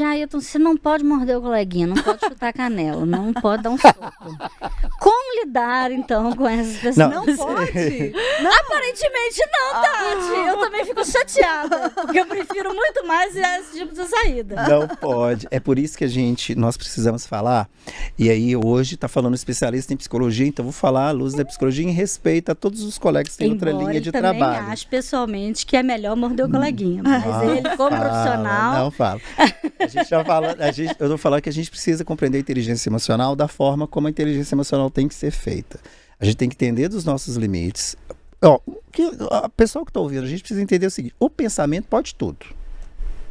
Jailton, você não pode morder o coleguinha, não pode chutar a canela, não pode dar um soco. Como lidar, então, com essas pessoas? Não pode? Aparentemente não, Tati. Eu também fico chateada, porque eu prefiro muito mais esse tipo de saída. Não pode. É por isso que nós precisamos falar. E aí, hoje, está falando especialista em psicologia, então vou falar à luz da psicologia em respeito a todos os colegas que têm outra linha de trabalho. Eu também acho, pessoalmente, que é melhor morder o coleguinha. Mas ele, como profissional... Não fala. Eu estou falando que a gente precisa compreender a inteligência emocional da forma como a inteligência emocional tem que ser feita. A gente tem que entender dos nossos limites. A pessoa que está ouvindo, a gente precisa entender o seguinte: o pensamento pode tudo.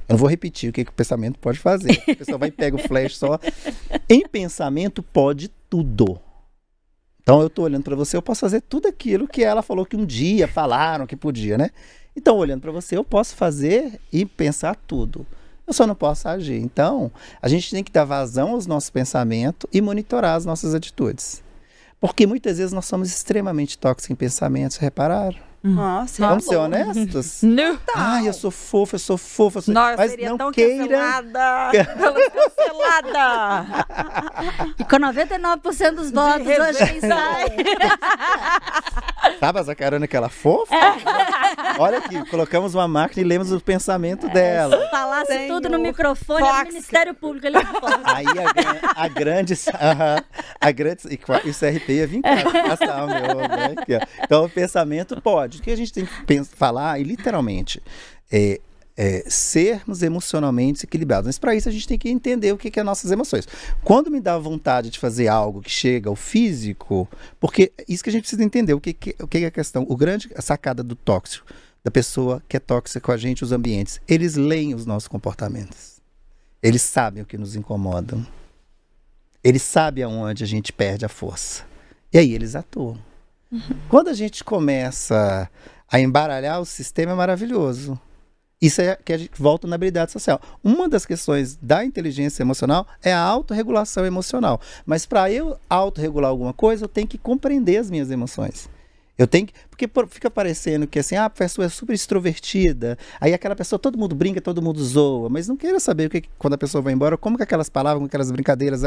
Eu não vou repetir o que o pensamento pode fazer. A pessoa vai e pega o flash só. Em pensamento pode tudo. Então eu estou olhando para você, eu posso fazer tudo aquilo que ela falou que um dia falaram que podia, né? Então, olhando para você, eu posso fazer e pensar tudo. Eu só não posso agir. Então, a gente tem que dar vazão aos nossos pensamentos e monitorar as nossas atitudes. Porque muitas vezes nós somos extremamente tóxicos em pensamentos, repararam? Nossa, vamos ser honestos? Não. Ai, eu sou fofa. Nossa, mas seria não tão queira. Cancelada. E com 99% dos votos, hoje quem sai. Sabe a Zacarana, aquela fofa? Olha aqui, colocamos uma máquina e lemos o pensamento dela. Se falasse tudo no microfone, tóxica. o Ministério Público ali na porta. Aí a grande... E o CRP ia vir passar o meu, né? Aqui, ó. Então, o pensamento pode. O que a gente tem que falar, e literalmente, sermos emocionalmente equilibrados. Mas para isso a gente tem que entender o que é nossas emoções. Quando me dá vontade de fazer algo que chega ao físico, porque isso que a gente precisa entender, o que é a questão, a sacada do tóxico, da pessoa que é tóxica com a gente, os ambientes, eles leem os nossos comportamentos. Eles sabem o que nos incomodam. Eles sabem aonde a gente perde a força. E aí eles atuam. Quando a gente começa a embaralhar o sistema, é maravilhoso. Isso é que a gente volta na habilidade social. Uma das questões da inteligência emocional é a autorregulação emocional. Mas para eu autorregular alguma coisa, eu tenho que compreender as minhas emoções. Eu tenho que... Porque fica parecendo que assim, a pessoa é super extrovertida, aí aquela pessoa, todo mundo brinca, todo mundo zoa, mas não queira saber quando a pessoa vai embora, como que aquelas palavras, como aquelas brincadeiras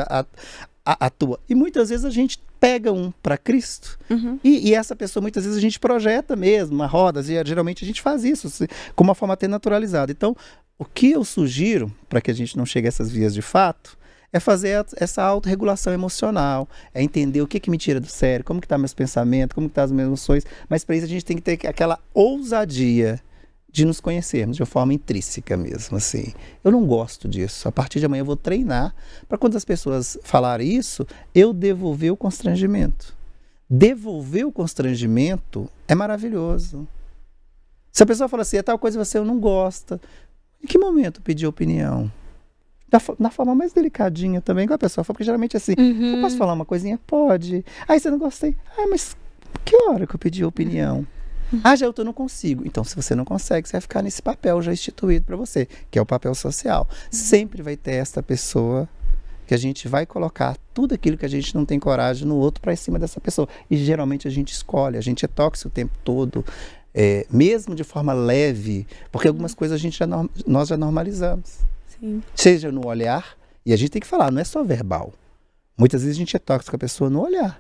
atuam. E muitas vezes a gente pega para Cristo, e essa pessoa, muitas vezes a gente projeta mesmo, uma roda, e geralmente a gente faz isso, com uma forma até naturalizada. Então, o que eu sugiro, para que a gente não chegue a essas vias de fato, é fazer essa autorregulação emocional, é entender o que me tira do sério, como que tá meus pensamentos, como que tá as minhas emoções, mas para isso a gente tem que ter aquela ousadia de nos conhecermos de uma forma intrínseca mesmo, assim. Eu não gosto disso. A partir de amanhã eu vou treinar para quando as pessoas falarem isso, eu devolver o constrangimento. Devolver o constrangimento é maravilhoso. Se a pessoa fala assim, é tal coisa você não gosta, em que momento pedir opinião? Na forma mais delicadinha também, igual a pessoa fala, porque geralmente é assim, eu posso falar uma coisinha? Pode. Aí você não gostei. Mas que hora que eu pedi opinião? Já eu não consigo. Então, se você não consegue, você vai ficar nesse papel já instituído para você, que é o papel social. Sempre vai ter essa pessoa que a gente vai colocar tudo aquilo que a gente não tem coragem no outro para cima dessa pessoa. E geralmente a gente escolhe, a gente é tóxico o tempo todo, mesmo de forma leve, porque algumas coisas nós já normalizamos. Sim. Seja no olhar, e a gente tem que falar, não é só verbal. Muitas vezes a gente é tóxico com a pessoa no olhar.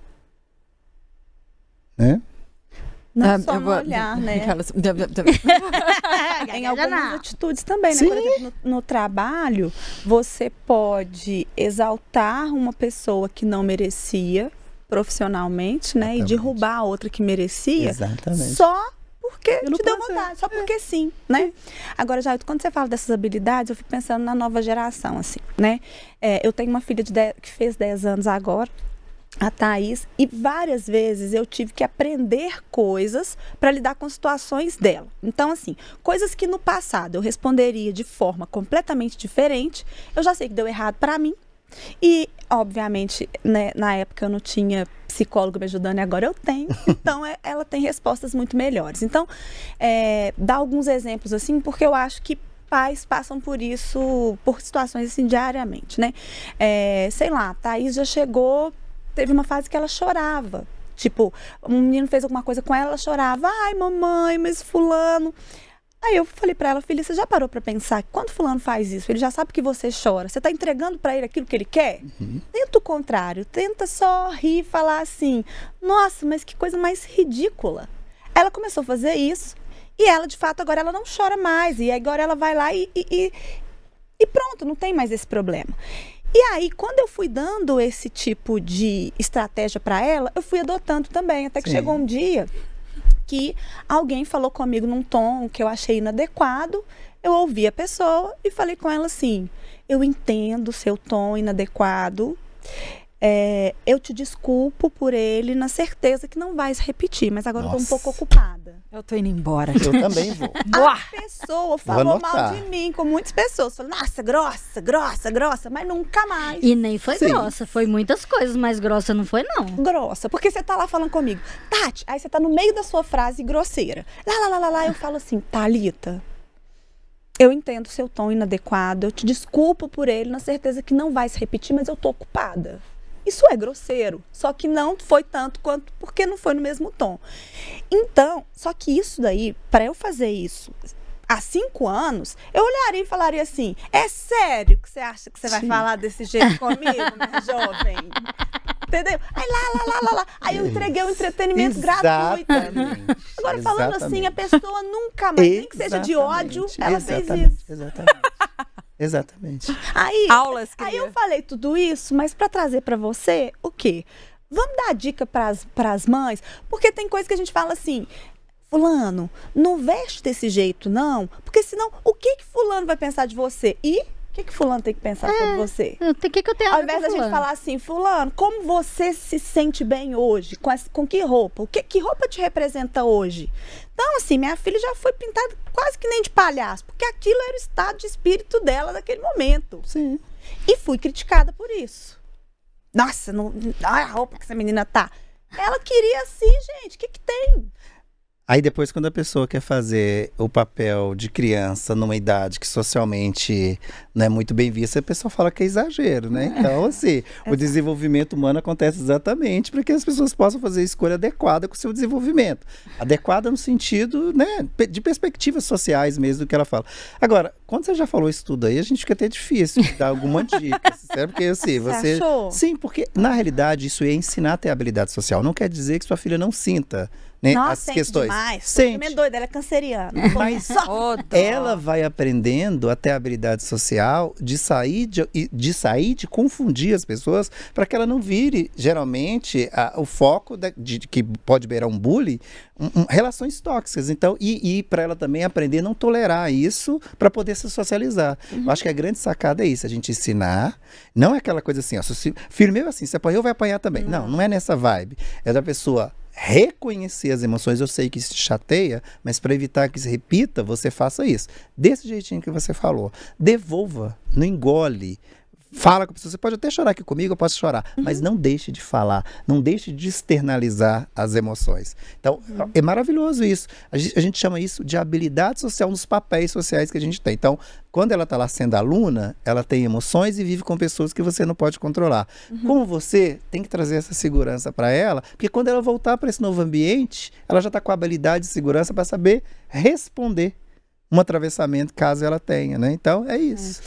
Né? Não só no olhar, né? Em algumas atitudes também, né? Sim. Por exemplo, no trabalho, você pode exaltar uma pessoa que não merecia profissionalmente, né? Exatamente. E derrubar a outra que merecia. Exatamente. Só porque Pelo te deu prazer. vontade, só porque sim, né? Agora, já quando você fala dessas habilidades, eu fico pensando na nova geração, assim, né? Eu tenho uma filha que fez 10 anos agora, a Thaís, e várias vezes eu tive que aprender coisas para lidar com situações dela. Então, assim, coisas que no passado eu responderia de forma completamente diferente, eu já sei que deu errado para mim. E, obviamente, né, na época eu não tinha psicólogo me ajudando e agora eu tenho. Então, ela tem respostas muito melhores. Então, dá alguns exemplos, assim, porque eu acho que pais passam por isso, por situações assim, diariamente, né? Sei lá, a Thaís já chegou, teve uma fase que ela chorava. Tipo, um menino fez alguma coisa com ela, ela chorava. Ai, mamãe, mas fulano... Aí eu falei pra ela, filha, você já parou pra pensar que quando fulano faz isso, ele já sabe que você chora, você tá entregando pra ele aquilo que ele quer? Tenta o contrário, tenta só rir e falar assim, nossa, mas que coisa mais ridícula. Ela começou a fazer isso e ela, de fato, agora ela não chora mais. E agora ela vai lá e pronto, não tem mais esse problema. E aí, quando eu fui dando esse tipo de estratégia pra ela, eu fui adotando também, até que Sim. chegou um dia que alguém falou comigo num tom que eu achei inadequado, eu ouvi a pessoa e falei com ela assim, eu entendo o seu tom inadequado, eu te desculpo por ele, na certeza que não vai se repetir, mas agora eu tô um Nossa. pouco ocupada. Eu tô indo embora. Eu também vou. A pessoa falou anotar. mal de mim, com muitas pessoas. Falou, nossa, grossa, grossa, grossa, mas nunca mais. E nem foi Sim. grossa, foi muitas coisas, mas grossa não foi, não. Grossa, porque você tá lá falando comigo, Tati, aí você tá no meio da sua frase grosseira. Lá, eu falo assim, Thalita, eu entendo o seu tom inadequado, eu te desculpo por ele, na certeza que não vai se repetir, mas eu tô ocupada. Isso é grosseiro, só que não foi tanto quanto porque não foi no mesmo tom. Então, só que isso daí, para eu fazer isso há 5 anos, eu olharia e falaria assim, é sério que você acha que você vai Sim. falar desse jeito comigo, minha jovem? Entendeu? Aí lá. Aí eu entreguei o entretenimento gratuito. Agora, falando assim, a pessoa nunca mais, nem que seja de ódio, ela fez isso. Exatamente. Aí, Aulas, aí eu falei tudo isso, mas para trazer para você, o quê? Vamos dar dica para as mães? Porque tem coisa que a gente fala assim, fulano, não veste desse jeito, não, porque senão, o que fulano vai pensar de você? E o que fulano tem que pensar sobre você? O que eu tenho a Ao ver invés com da gente fulano? falar assim, fulano, como você se sente bem hoje? Com que roupa? Que roupa te representa hoje? Então, assim, minha filha já foi pintada quase que nem de palhaço, porque aquilo era o estado de espírito dela naquele momento. Sim. E fui criticada por isso. Nossa, olha a roupa que essa menina tá. Ela queria assim, gente, o que tem? Aí depois, quando a pessoa quer fazer o papel de criança numa idade que socialmente não é muito bem vista, a pessoa fala que é exagero, né? Então, assim, o desenvolvimento humano acontece exatamente para que as pessoas possam fazer a escolha adequada com o seu desenvolvimento. Adequada no sentido, né, de perspectivas sociais mesmo do que ela fala. Agora, quando você já falou isso tudo aí, a gente fica até difícil de dar alguma dica, certo? Porque assim, Você achou? Sim, porque na realidade isso é ensinar a ter habilidade social. Não quer dizer que sua filha não sinta, né, Nossa, as sente questões. demais. Sente. É doida, ela é canceriana. Mas ela vai aprendendo a ter habilidade social de sair de confundir as pessoas para que ela não vire, geralmente, o foco de que pode beirar um bullying, relações tóxicas. Então, e para ela também aprender a não tolerar isso para poder se socializar. Eu acho que a grande sacada é isso, a gente ensinar. Não é aquela coisa assim, ó, filho meu assim, se apanhou, vai apanhar também. Não é nessa vibe. É da pessoa reconhecer as emoções. Eu sei que isso te chateia, mas para evitar que se repita, você faça isso. Desse jeitinho que você falou. Devolva, não engole. Fala com a pessoa. Você pode até chorar aqui comigo, eu posso chorar, mas não deixe de falar, não deixe de externalizar as emoções. Então, é maravilhoso isso. A gente chama isso de habilidade social nos papéis sociais que a gente tem. Então, quando ela está lá sendo aluna, ela tem emoções e vive com pessoas que você não pode controlar. Como você tem que trazer essa segurança para ela, porque quando ela voltar para esse novo ambiente, ela já está com a habilidade de segurança para saber responder um atravessamento caso ela tenha, né? Então, é isso.